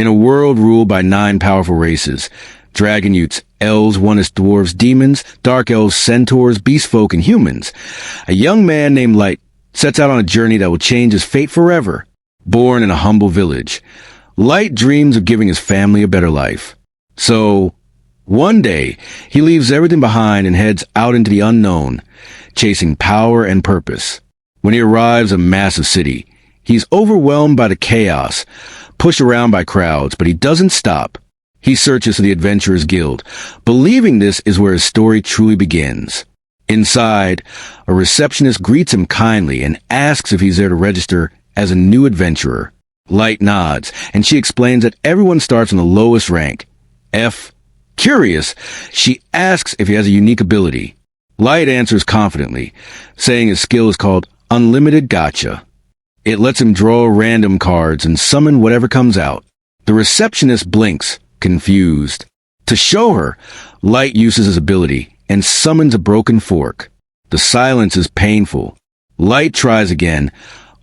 In a world ruled by 9 powerful races, dragon youths, elves, onist dwarves, demons, dark elves, centaurs, beast folk, and humans, a young man named Light sets out on a journey that will change his fate forever. Born in a humble village, Light dreams of giving his family a better life. So, one day, he leaves everything behind and heads out into the unknown, chasing power and purpose. When he arrives at a massive city, he's overwhelmed by the chaos, pushed around by crowds, but he doesn't stop. He searches for the Adventurers Guild, believing this is where his story truly begins. Inside, a receptionist greets him kindly and asks if he's there to register as a new adventurer. Light nods, and she explains that everyone starts on the lowest rank, F. Curious, she asks if he has a unique ability. Light answers confidently, saying his skill is called Unlimited Gacha. It lets him draw random cards and summon whatever comes out. The receptionist blinks, confused. To show her, Light uses his ability and summons a broken fork. The silence is painful. Light tries again,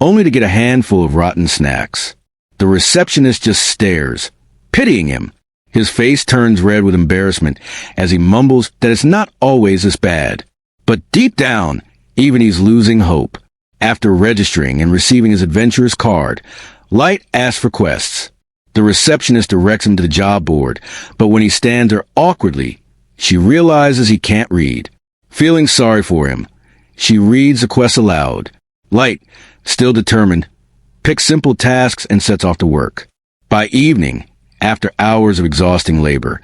only to get a handful of rotten snacks. The receptionist just stares, pitying him. His face turns red with embarrassment as he mumbles that it's not always this bad. But deep down, even he's losing hope. After registering and receiving his adventurer's card, Light asks for quests. The receptionist directs him to the job board, but when he stands there awkwardly, she realizes he can't read. Feeling sorry for him, she reads the quest aloud. Light, still determined, picks simple tasks and sets off to work. By evening, after hours of exhausting labor,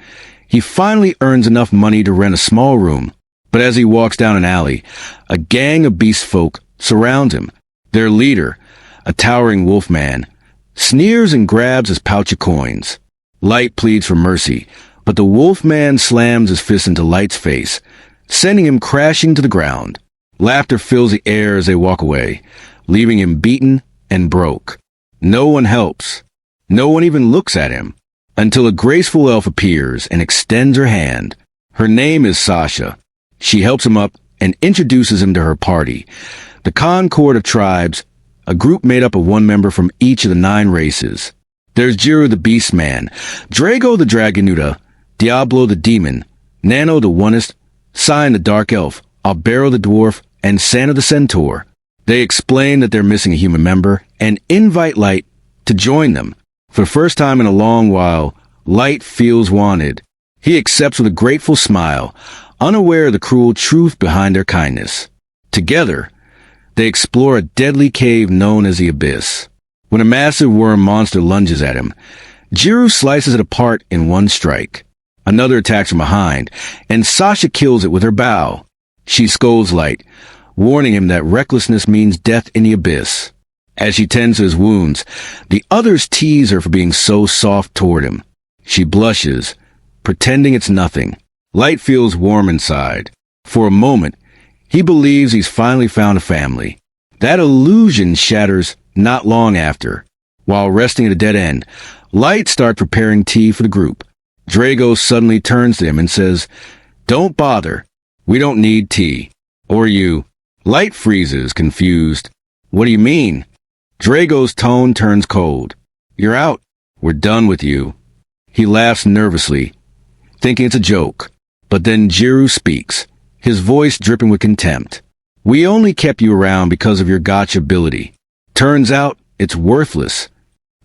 he finally earns enough money to rent a small room. But as he walks down an alley, a gang of beast folk surround him. Their leader, a towering wolf man, sneers and grabs his pouch of coins. Light pleads for mercy, but the wolf man slams his fist into Light's face, sending him crashing to the ground. Laughter fills the air as they walk away, leaving him beaten and broke. No one helps. No one even looks at him, until a graceful elf appears and extends her hand. Her name is Sasha. She helps him up and introduces him to her party, the Concord of Tribes, a group made up of one member from each of the 9 races. There's Jiru the Beast Man, Drago the Dragonuta, Diablo the Demon, Nano the Onist, Sign the Dark Elf, Albero the Dwarf, and Santa the Centaur. They explain that they're missing a human member and invite Light to join them. For the first time in a long while, Light feels wanted. He accepts with a grateful smile, unaware of the cruel truth behind their kindness. Together, they explore a deadly cave known as the Abyss. When a massive worm monster lunges at him, Jiru slices it apart in one strike. Another attacks from behind, and Sasha kills it with her bow. She scolds Light, warning him that recklessness means death in the Abyss. As she tends to his wounds, the others tease her for being so soft toward him. She blushes, pretending it's nothing. Light feels warm inside. For a moment, he believes he's finally found a family. That illusion shatters not long after. While resting at a dead end, Light starts preparing tea for the group. Drago suddenly turns to him and says, "Don't bother. We don't need tea. Or you." Light freezes, confused. "What do you mean?" Drago's tone turns cold. "You're out. We're done with you." He laughs nervously, thinking it's a joke. But then Jiru speaks, his voice dripping with contempt. "We only kept you around because of your gacha ability. Turns out it's worthless."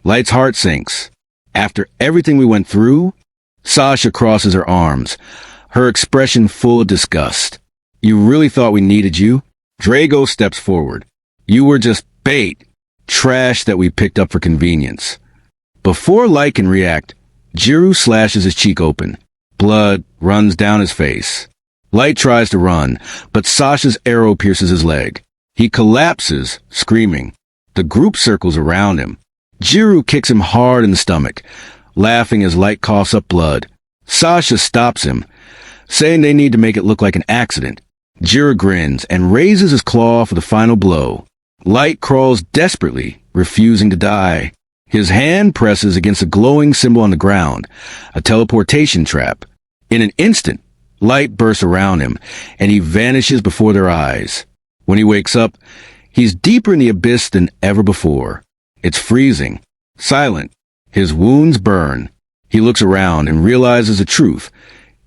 Light's heart sinks. "After everything we went through?" Sasha crosses her arms, her expression full of disgust. "You really thought we needed you?" Drago steps forward. "You were just bait. Trash that we picked up for convenience." Before Light can react, Jiru slashes his cheek open. Blood runs down his face. Light tries to run, but Sasha's arrow pierces his leg. He collapses, screaming. The group circles around him. Jiru kicks him hard in the stomach, laughing as Light coughs up blood. Sasha stops him, saying they need to make it look like an accident. Jiru grins and raises his claw for the final blow. Light crawls desperately, refusing to die. His hand presses against a glowing symbol on the ground, a teleportation trap. In an instant, Light bursts around him, and he vanishes before their eyes. When he wakes up, he's deeper in the abyss than ever before. It's freezing, silent, His wounds burn. He looks around and realizes the truth.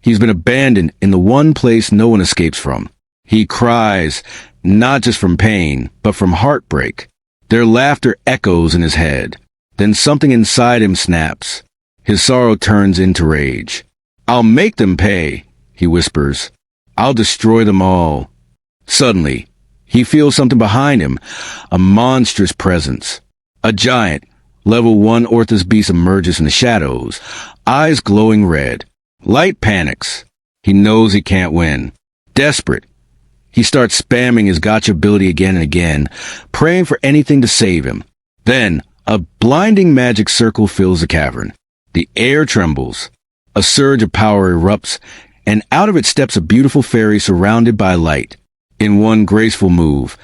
He's been abandoned in the one place no one escapes from. He cries, not just from pain, but from heartbreak. Their laughter echoes in his head. Then something inside him snaps. His sorrow turns into rage. "I'll make them pay," he whispers. "I'll destroy them all." Suddenly, he feels something behind him, a monstrous presence. A giant, level 1 Orthus beast emerges from the shadows, eyes glowing red. Light panics. He knows he can't win. Desperate, he starts spamming his gacha ability again and again, praying for anything to save him. Then, a blinding magic circle fills the cavern. The air trembles. A surge of power erupts, and out of it steps a beautiful fairy surrounded by light. In one graceful move,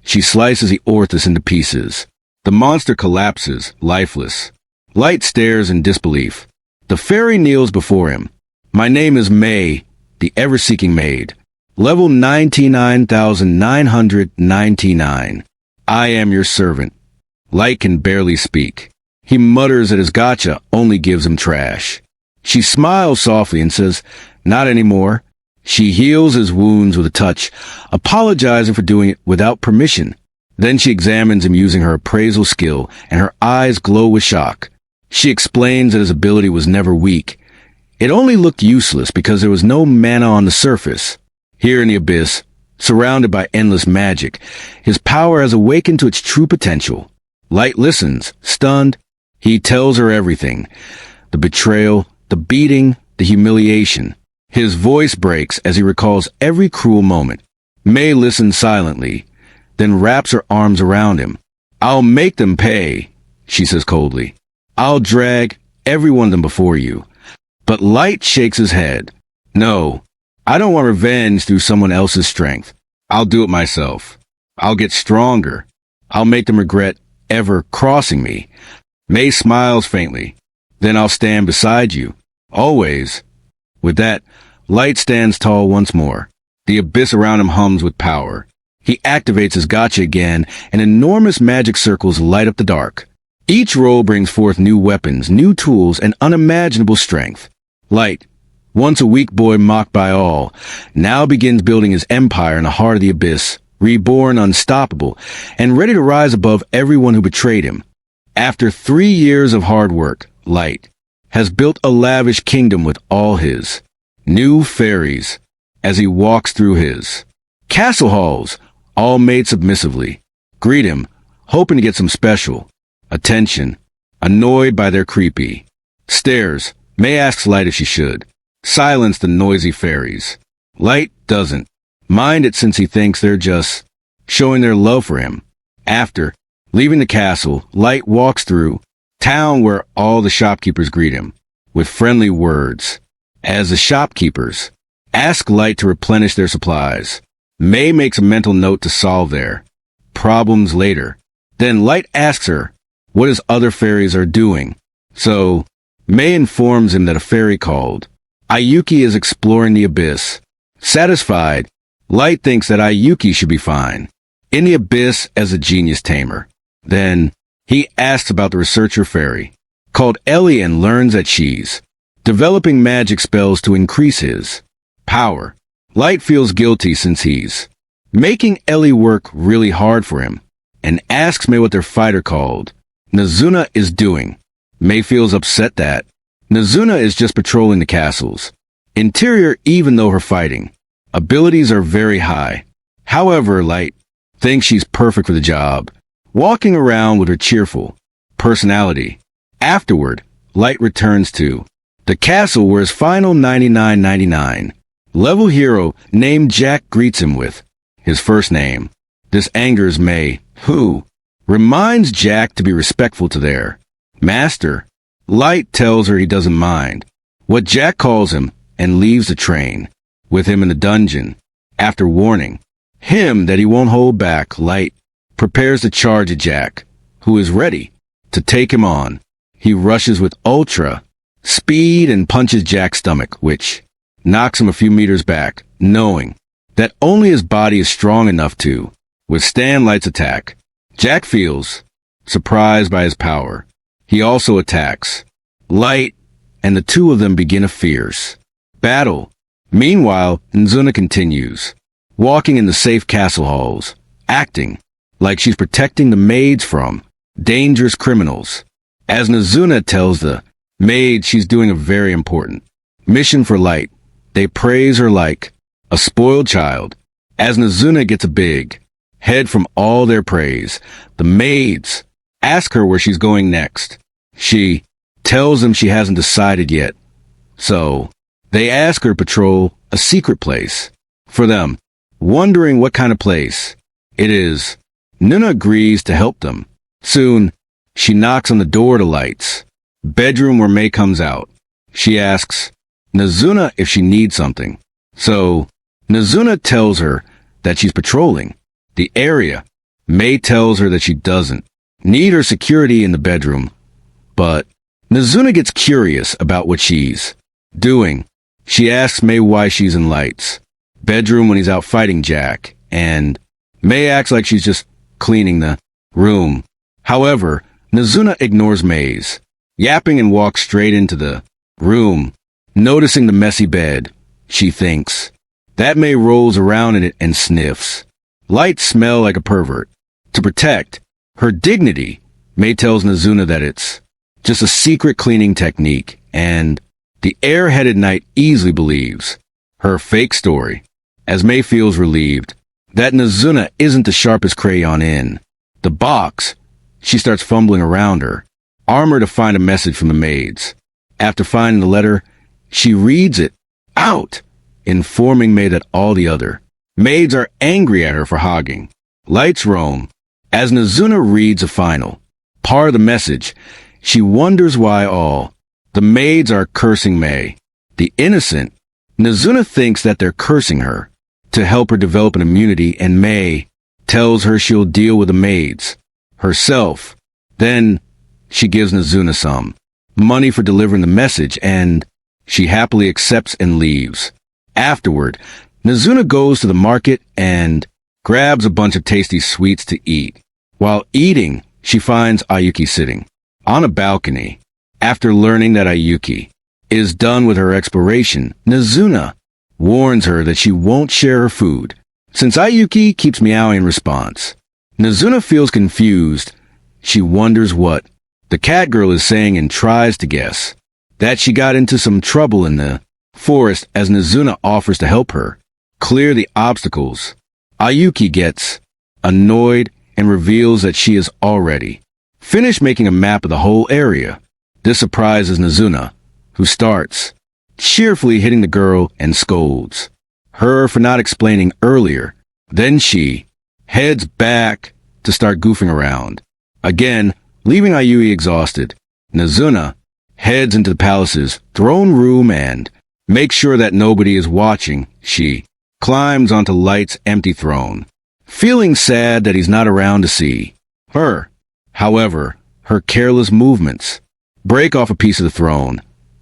she slices the Orthus into pieces. The monster collapses, lifeless. Light stares in disbelief. The fairy kneels before him. "My name is May, the ever-seeking maid. Level 99,999. I am your servant." Light can barely speak. He mutters that his gacha only gives him trash. She smiles softly and says, "Not anymore." She heals his wounds with a touch, apologizing for doing it without permission. Then she examines him using her appraisal skill, and her eyes glow with shock. She explains that his ability was never weak. It only looked useless because there was no mana on the surface. Here in the abyss, surrounded by endless magic, his power has awakened to its true potential. Light listens, stunned. He tells her everything. The betrayal, the beating, the humiliation. His voice breaks as he recalls every cruel moment. May listens silently, then wraps her arms around him. "I'll make them pay," she says coldly. "I'll drag every one of them before you." But Light shakes his head. "No, I don't want revenge through someone else's strength. I'll do it myself. I'll get stronger. I'll make them regret ever crossing me." May smiles faintly. "Then I'll stand beside you. Always." With that, Light stands tall once more. The abyss around him hums with power. He activates his gacha again, and enormous magic circles light up the dark. Each roll brings forth new weapons, new tools, and unimaginable strength. Light, once a weak boy mocked by all, now begins building his empire in the heart of the abyss, reborn unstoppable, and ready to rise above everyone who betrayed him. After 3 years of hard work, Light has built a lavish kingdom with all his new fairies as he walks through his castle halls, all made submissively, greet him, hoping to get some special attention. Annoyed by their creepy stares, May asks Light if she should silence the noisy fairies. Light doesn't mind it since he thinks they're just showing their love for him. After leaving the castle, Light walks through town where all the shopkeepers greet him with friendly words. As the shopkeepers ask Light to replenish their supplies, May makes a mental note to solve their problems later. Then Light asks her what his other fairies are doing. So May informs him that a fairy called Ayuki is exploring the abyss. Satisfied, Light thinks that Ayuki should be fine in the abyss as a genius tamer. Then he asks about the researcher fairy called Ellie and learns that she's developing magic spells to increase his power. Light feels guilty since he's making Ellie work really hard for him and asks May what their fighter called Nazuna is doing. May feels upset that Nazuna is just patrolling the castle's interior even though her fighting abilities are very high. However, Light thinks she's perfect for the job, walking around with her cheerful personality. Afterward, Light returns to the castle where his final 9999 level hero named Jack greets him with his first name. This angers May, who reminds Jack to be respectful to their master. Light tells her he doesn't mind what Jack calls him and leaves the train with him in the dungeon. After warning him that he won't hold back, Light prepares to charge at Jack, who is ready to take him on. He rushes with ultra speed and punches Jack's stomach, which knocks him a few meters back, knowing that only his body is strong enough to withstand Light's attack. Jack feels surprised by his power He also attacks Light, and the two of them begin a fierce battle. Meanwhile, Nzuna continues, walking in the safe castle halls, acting like she's protecting the maids from dangerous criminals. As Nzuna tells the maid she's doing a very important mission for Light, they praise her like a spoiled child. As Nzuna gets a big head from all their praise, the maids ask her where she's going next. She tells them she hasn't decided yet, so they ask her to patrol a secret place for them, wondering what kind of place it is. Nuna agrees to help them. Soon, she knocks on the door to Light's bedroom where Mei comes out. She asks Nzuna if she needs something, so Nzuna tells her that she's patrolling the area. Mei tells her that she doesn't need her security in the bedroom, but Nzuna gets curious about what she's doing. She asks Mei why she's in Light's bedroom when he's out fighting Jack, and Mei acts like she's just cleaning the room. However, Nzuna ignores Mei's yapping and walks straight into the room. Noticing the messy bed, she thinks that Mei rolls around in it and sniffs. Light smell like a pervert. To protect her dignity, Mei tells Nzuna that it's just a secret cleaning technique, and the airheaded knight easily believes her fake story. As Mei feels relieved that Nzuna isn't the sharpest crayon in the box, she starts fumbling around her armor to find a message from the maids. After finding the letter, she reads it out, informing Mei that all the other maids are angry at her for hogging Light's roam. As Nzuna reads a final part of the message, she wonders why all the maids are cursing Mei, the innocent. Nzuna thinks that they're cursing her to help her develop an immunity, and Mei tells her she'll deal with the maids herself. Then she gives Nzuna some money for delivering the message, and she happily accepts and leaves. Afterward, Nzuna goes to the market and grabs a bunch of tasty sweets to eat. While eating, she finds Ayuki sitting on a balcony. After learning that Ayuki is done with her exploration, Nzuna warns her that she won't share her food, since Ayuki keeps meowing in response. Nzuna feels confused. She wonders what the cat girl is saying and tries to guess that she got into some trouble in the forest. As Nzuna offers to help her clear the obstacles, Ayuki gets annoyed and reveals that she has already finished making a map of the whole area. This surprises Nzuna, who starts cheerfully hitting the girl and scolds her for not explaining earlier. Then she heads back to start goofing around again, leaving Ayui exhausted. Nzuna heads into the palace's throne room and makes sure that nobody is watching. She climbs onto Light's empty throne, feeling sad that he's not around to see her. However, her careless movements break off a piece of the throne,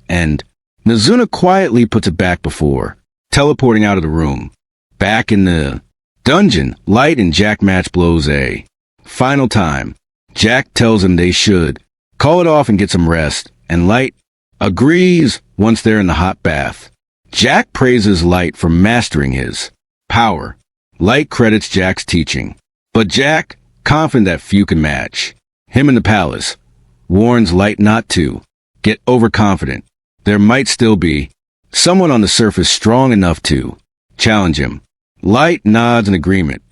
and Nzuna quietly puts it back before teleporting out of the room. Back in the dungeon, Light and Jack match blows a final time. Jack tells him they should call it off and get some rest, and Light agrees once they're in the hot bath. Jack praises Light for mastering his power. Light credits Jack's teaching, but Jack, confident that few can match him in the palace, warns Light not to get overconfident. There might still be someone on the surface strong enough to challenge him. Light nods in agreement,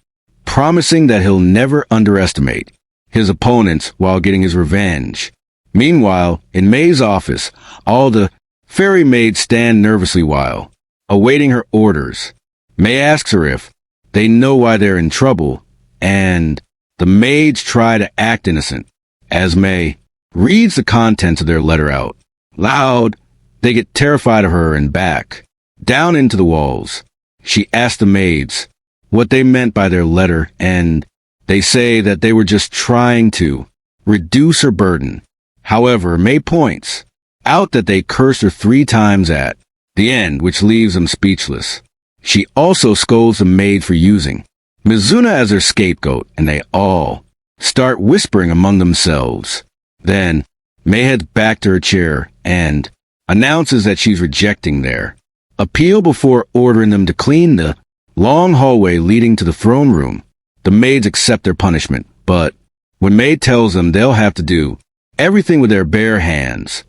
promising that he'll never underestimate his opponents while getting his revenge. Meanwhile, in Mei's office, all the fairy maids stand nervously while awaiting her orders. Mei asks her if they know why they're in trouble, and the maids try to act innocent. As Mei reads the contents of their letter out loud, they get terrified of her and back down into the walls. She asks the maids what they meant by their letter, and they say that they were just trying to reduce her burden. However, Mei points out that they cursed her 3 times at the end, which leaves them speechless. She also scolds the maid for using Mizuna as their scapegoat, and they all start whispering among themselves. Then, May heads back to her chair and announces that she's rejecting their appeal before ordering them to clean the long hallway leading to the throne room. The maids accept their punishment, but when May tells them they'll have to do everything with their bare hands,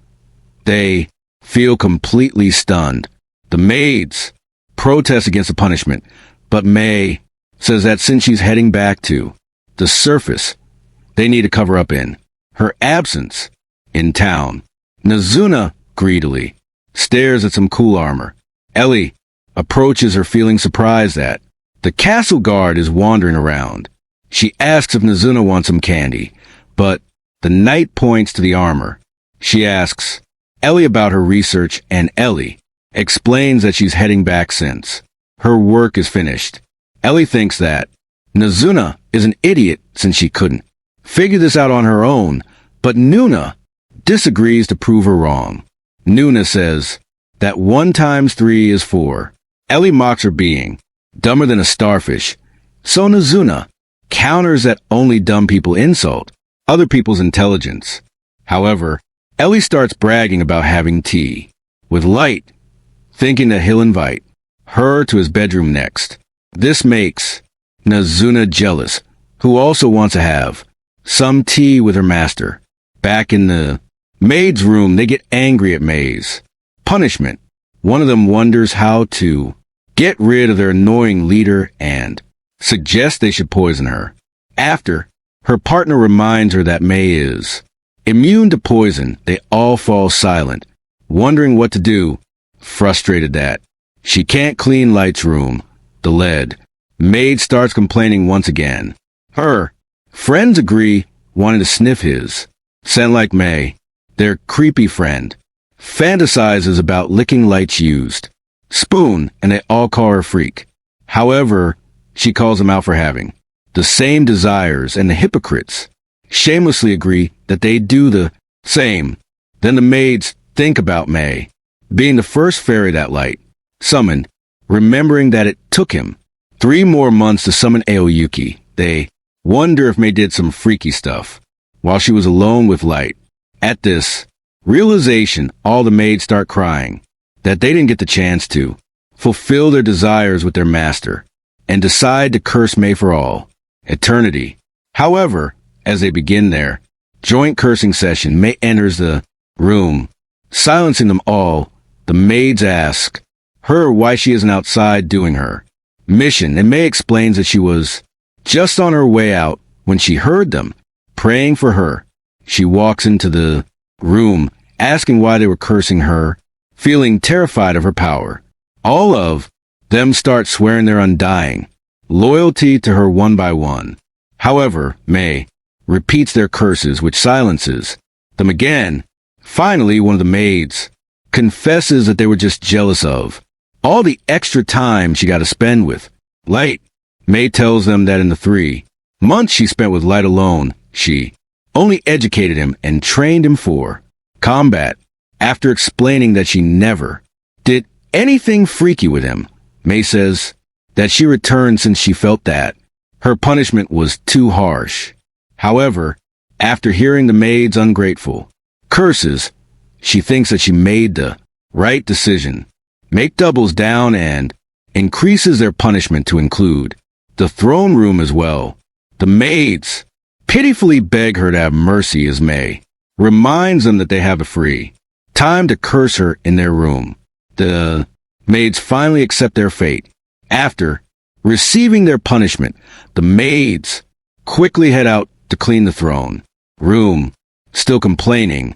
they feel completely stunned. The maids protest against the punishment, but May says that since she's heading back to the surface, they need to cover up in her absence in town. Nazuna greedily stares at some cool armor. Ellie approaches her, feeling surprised that the castle guard is wandering around. She asks if Nazuna wants some candy, but the knight points to the armor. She asks Ellie about her research, and Ellie explains that she's heading back since her work is finished. Ellie thinks that Nazuna is an idiot since she couldn't figure this out on her own, but Nuna disagrees to prove her wrong. Nuna says that 1 times 3 is 4. Ellie mocks her being dumber than a starfish, so Nazuna counters that only dumb people insult other people's intelligence. However, Ellie starts bragging about having tea with Light, thinking that he'll invite her to his bedroom next. This makes Nazuna jealous, who also wants to have some tea with her master. Back in the maid's room, they get angry at May's punishment. One of them wonders how to get rid of their annoying leader and suggests they should poison her. After her partner reminds her that May is immune to poison, they all fall silent, wondering what to do. Frustrated that she can't clean Light's room, the lead maid starts complaining once again. Her friends agree, wanting to sniff his scent like May. Their creepy friend fantasizes about licking Light's used spoon, and they all call her a freak. However, she calls them out for having the same desires, and the hypocrites shamelessly agree that they do the same. Then the maids think about May being the first fairy that Light summoned, remembering that it took him 3 more months to summon Aoyuki. They wonder if May did some freaky stuff while she was alone with Light. At this realization, all the maids start crying that they didn't get the chance to fulfill their desires with their master, and decide to curse May for all eternity. However, as they begin their joint cursing session, May enters the room, silencing them all. The maids ask her why she isn't outside doing her mission, and May explains that she was just on her way out when she heard them praying for her. She walks into the room, asking why they were cursing her, feeling terrified of her power. All of them start swearing their undying loyalty to her one by one. However, May repeats their curses, which silences them again. Finally, one of the maids confesses that they were just jealous of all the extra time she got to spend with Light. May tells them that in the 3 months she spent with Light alone, she only educated him and trained him for combat. After explaining that she never did anything freaky with him, May says that she returned since she felt that her punishment was too harsh. However, after hearing the maid's ungrateful curses, she thinks that she made the right decision. May doubles down and increases their punishment to include the throne room as well. The maids pitifully beg her to have mercy as May reminds them that they have a free time to curse her in their room. The maids finally accept their fate. After receiving their punishment, the maids quickly head out to clean the throne room. Still complaining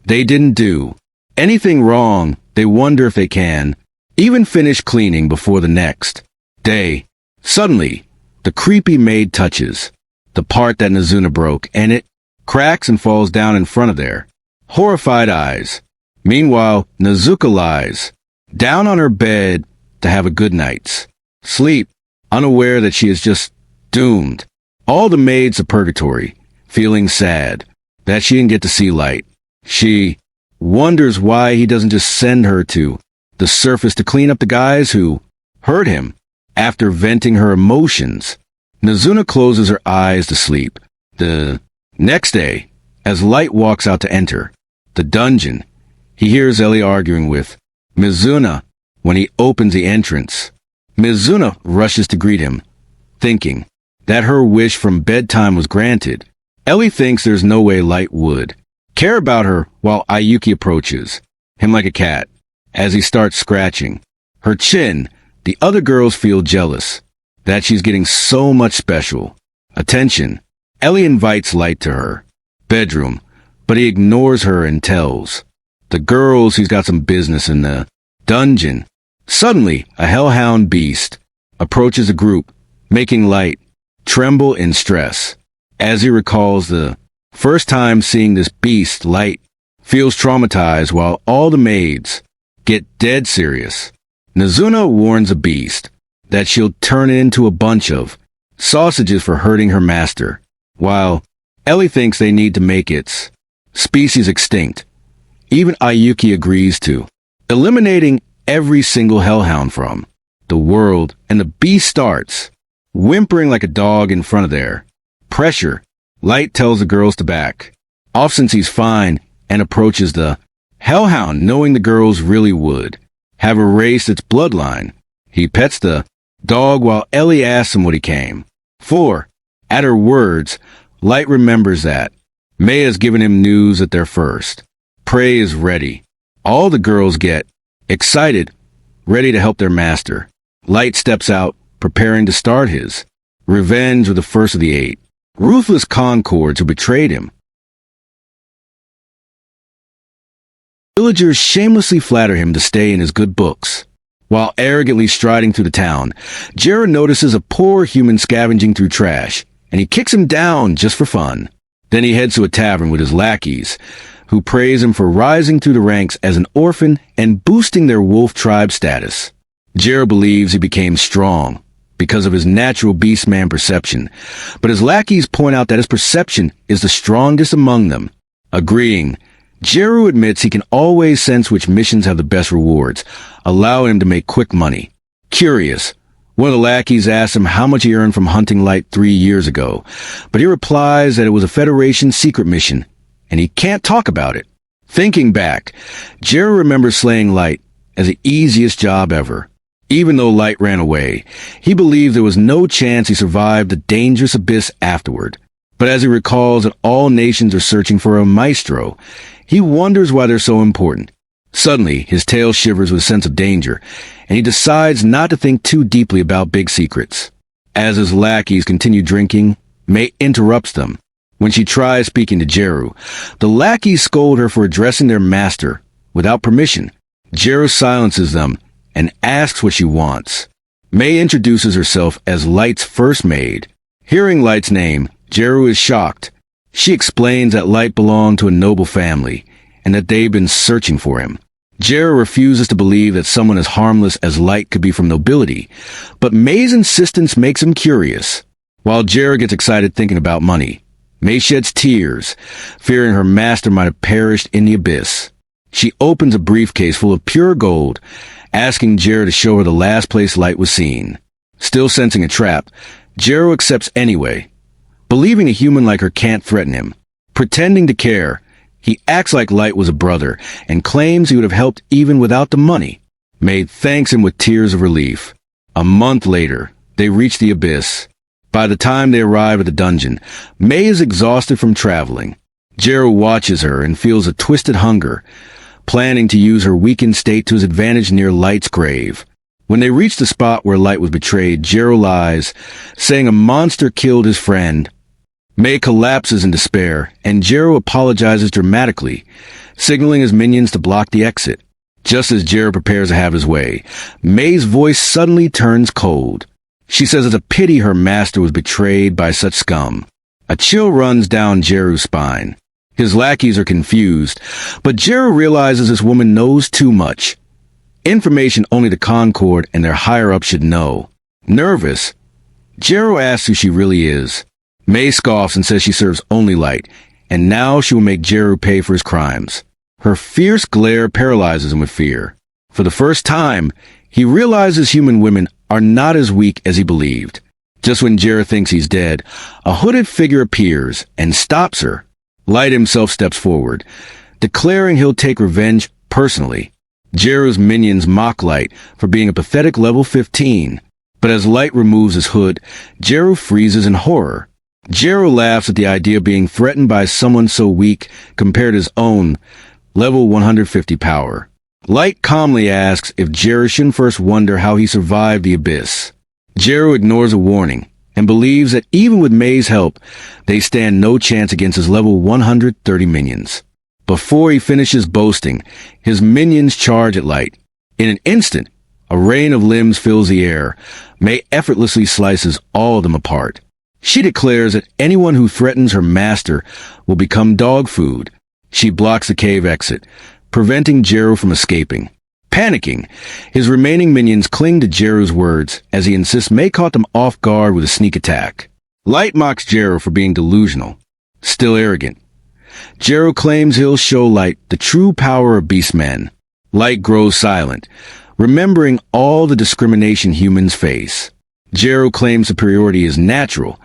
they didn't do anything wrong, they wonder if they can even finish cleaning before the next day. Suddenly, the creepy maid touches the part that Nazuna broke, and it cracks and falls down in front of their horrified eyes. Meanwhile, Nazuka lies down on her bed to have a good night's sleep, unaware that she is just doomed. All the maids of purgatory, feeling sad that she didn't get to see Light. She wonders why he doesn't just send her to the surface to clean up the guys who hurt him. After venting her emotions, Nazuna closes her eyes to sleep. The next day, as Light walks out to enter The dungeon. He hears Ellie arguing with Mizuna when he opens the entrance. Mizuna rushes to greet him, thinking that her wish from bedtime was granted. Ellie thinks there's no way Light would care about her while Ayuki approaches him like a cat. As he starts scratching her chin, the other girls feel jealous that she's getting so much special attention. Ellie invites Light to her bedroom, but he ignores her and tells the girls he's got some business in the dungeon. Suddenly, a hellhound beast approaches the group, making Light tremble in stress. As he recalls the first time seeing this beast, Light feels traumatized while all the maids get dead serious. Mizuna warns the beast that she'll turn it into a bunch of sausages for hurting her master, while Ellie thinks they need to make its species extinct. Even Ayuki agrees to eliminating every single hellhound from the world, and the beast starts whimpering like a dog in front of their pressure. Light tells the girls to back off since he's fine and approaches the hellhound, knowing the girls really would have erased its bloodline. He pets the dog while Ellie asks him what he came for. At her words, Light remembers that May has given him news that their first prey is ready. All the girls get excited, ready to help their master. Light steps out, preparing to start his revenge with the first of the 8 ruthless concords who betrayed him. Villagers shamelessly flatter him to stay in his good books. While arrogantly striding through the town, Jera notices a poor human scavenging through trash, and he kicks him down just for fun. Then he heads to a tavern with his lackeys, who praise him for rising through the ranks as an orphan and boosting their wolf tribe status. Jera believes he became strong because of his natural beastman perception, but his lackeys point out that his perception is the strongest among them. Agreeing, Jera admits he can always sense which missions have the best rewards, allowing him to make quick money. Curious, one of the lackeys asks him how much he earned from hunting Light 3 years ago, but he replies that it was a Federation secret mission, and he can't talk about it. Thinking back, Jera remembers slaying Light as the easiest job ever. Even though Light ran away, he believed there was no chance he survived the dangerous abyss afterward. But as he recalls that all nations are searching for a maestro, he wonders why they're so important. Suddenly, his tail shivers with a sense of danger, and he decides not to think too deeply about big secrets. As his lackeys continue drinking, May interrupts them. When she tries speaking to Jeru, the lackeys scold her for addressing their master without permission. Jeru silences them and asks what she wants. May introduces herself as Light's first maid. Hearing Light's name, Jeru is shocked. She explains that Light belonged to a noble family and that they've been searching for him. Jeru refuses to believe that someone as harmless as Light could be from nobility, but May's insistence makes him curious. While Jeru gets excited thinking about money, May sheds tears, fearing her master might have perished in the abyss. She opens a briefcase full of pure gold, asking Jeru to show her the last place Light was seen. Still sensing a trap, Jeru accepts anyway. Believing a human like her can't threaten him. Pretending to care, he acts like Light was a brother and claims he would have helped even without the money. May thanks him with tears of relief. A month later, they reach the abyss. By the time they arrive at the dungeon, May is exhausted from traveling. Jeru watches her and feels a twisted hunger, planning to use her weakened state to his advantage near Light's grave. When they reach the spot where Light was betrayed, Jeru lies, saying a monster killed his friend. May collapses in despair, and Jeru apologizes dramatically, signaling his minions to block the exit. Just as Jeru prepares to have his way, May's voice suddenly turns cold. She says it's a pity her master was betrayed by such scum. A chill runs down Jeru's spine. His lackeys are confused, but Jeru realizes this woman knows too much. Information only the Concord and their higher-ups should know. Nervous, Jeru asks who she really is. May scoffs and says she serves only Light, and now she will make Jeru pay for his crimes. Her fierce glare paralyzes him with fear. For the first time, he realizes human women are not as weak as he believed. Just when Jeru thinks he's dead, a hooded figure appears and stops her. Light himself steps forward, declaring he'll take revenge personally. Jeru's minions mock Light for being a pathetic level 15, but as Light removes his hood, Jeru freezes in horror. Jeru laughs at the idea of being threatened by someone so weak compared to his own level 150 power. Light calmly asks if Jeru shouldn't first wonder how he survived the abyss. Jeru ignores a warning and believes that even with Mei's help, they stand no chance against his level 130 minions. Before he finishes boasting, his minions charge at Light. In an instant, a rain of limbs fills the air. Mei effortlessly slices all of them apart. She declares that anyone who threatens her master will become dog food. She blocks the cave exit, preventing Jeru from escaping. Panicking, his remaining minions cling to Jeru's words as he insists Mei caught them off guard with a sneak attack. Light mocks Jeru for being delusional, still arrogant. Jeru claims he'll show Light the true power of beastmen. Light grows silent, remembering all the discrimination humans face. Jeru claims superiority is natural,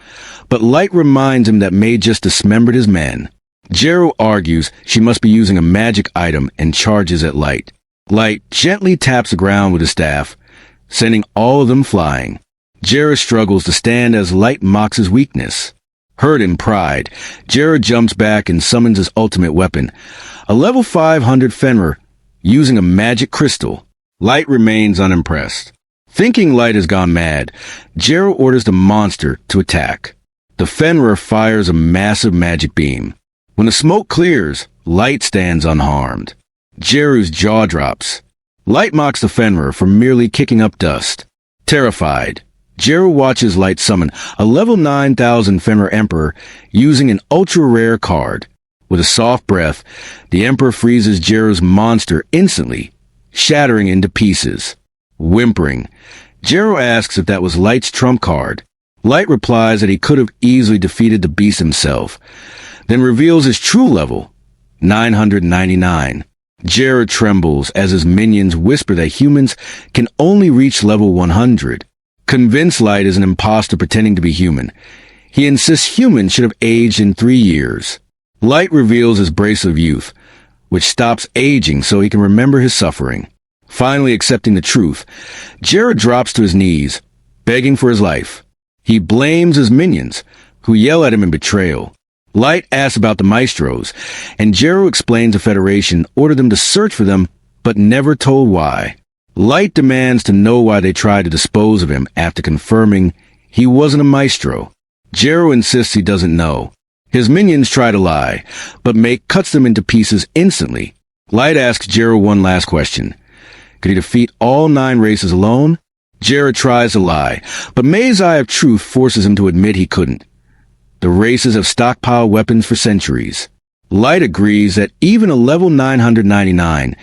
but Light reminds him that Mei just dismembered his men. Jeru argues she must be using a magic item and charges at Light. Light gently taps the ground with his staff, sending all of them flying. Jeru struggles to stand as Light mocks his weakness. Hurt in pride, Jeru jumps back and summons his ultimate weapon, a level 500 Fenrir, using a magic crystal. Light remains unimpressed. Thinking Light has gone mad, Jeru orders the monster to attack. The Fenrir fires a massive magic beam. When the smoke clears, Light stands unharmed. Jeru's jaw drops. Light mocks the Fenrir for merely kicking up dust. Terrified, Jeru watches Light summon a level 9000 Fenrir Emperor using an ultra-rare card. With a soft breath, the Emperor freezes Jeru's monster instantly, shattering into pieces. Whimpering, Jeru asks if that was Light's trump card. Light replies that he could have easily defeated the beast himself, then reveals his true level, 999. Jeru trembles as his minions whisper that humans can only reach level 100. Convinced Light is an imposter pretending to be human, he insists humans should have aged in 3 years. Light reveals his bracelet of youth, which stops aging so he can remember his suffering. Finally accepting the truth, Jeru drops to his knees, begging for his life. He blames his minions, who yell at him in betrayal. Light asks about the maestros, and Jeru explains the Federation ordered them to search for them, but never told why. Light demands to know why they tried to dispose of him after confirming he wasn't a maestro. Jeru insists he doesn't know. His minions try to lie, but Mei cuts them into pieces instantly. Light asks Jeru one last question. Could he defeat all 9 races alone? Jeru tries to lie, but Mei's eye of truth forces him to admit he couldn't. The races have stockpiled weapons for centuries. Light agrees that even a level 999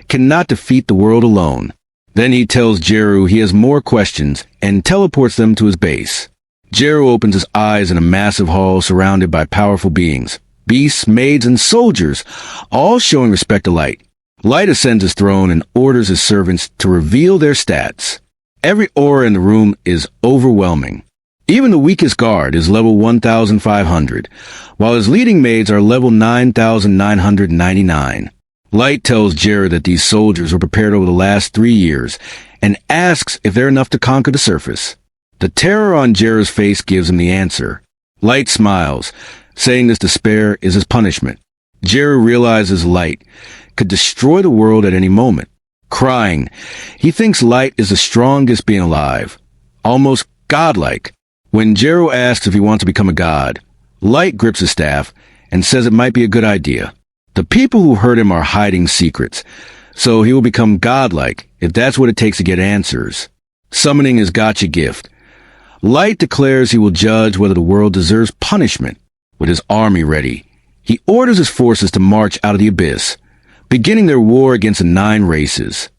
cannot defeat the world alone. Then he tells Jeru he has more questions and teleports them to his base. Jeru opens his eyes in a massive hall surrounded by powerful beings, beasts, maids, and soldiers, all showing respect to Light. Light ascends his throne and orders his servants to reveal their stats. Every aura in the room is overwhelming. Even the weakest guard is level 1,500, while his leading maids are level 9,999. Light tells Jeru that these soldiers were prepared over the last 3 years and asks if they're enough to conquer the surface. The terror on Jeru's face gives him the answer. Light smiles, saying this despair is his punishment. Jeru realizes Light could destroy the world at any moment. Crying, he thinks Light is the strongest being alive, almost godlike. When Jeru asks if he wants to become a god, Light grips his staff and says it might be a good idea. The people who hurt him are hiding secrets, so he will become godlike if that's what it takes to get answers. Summoning his gacha gift, Light declares he will judge whether the world deserves punishment. With his army ready, he orders his forces to march out of the abyss, beginning their war against the 9 races.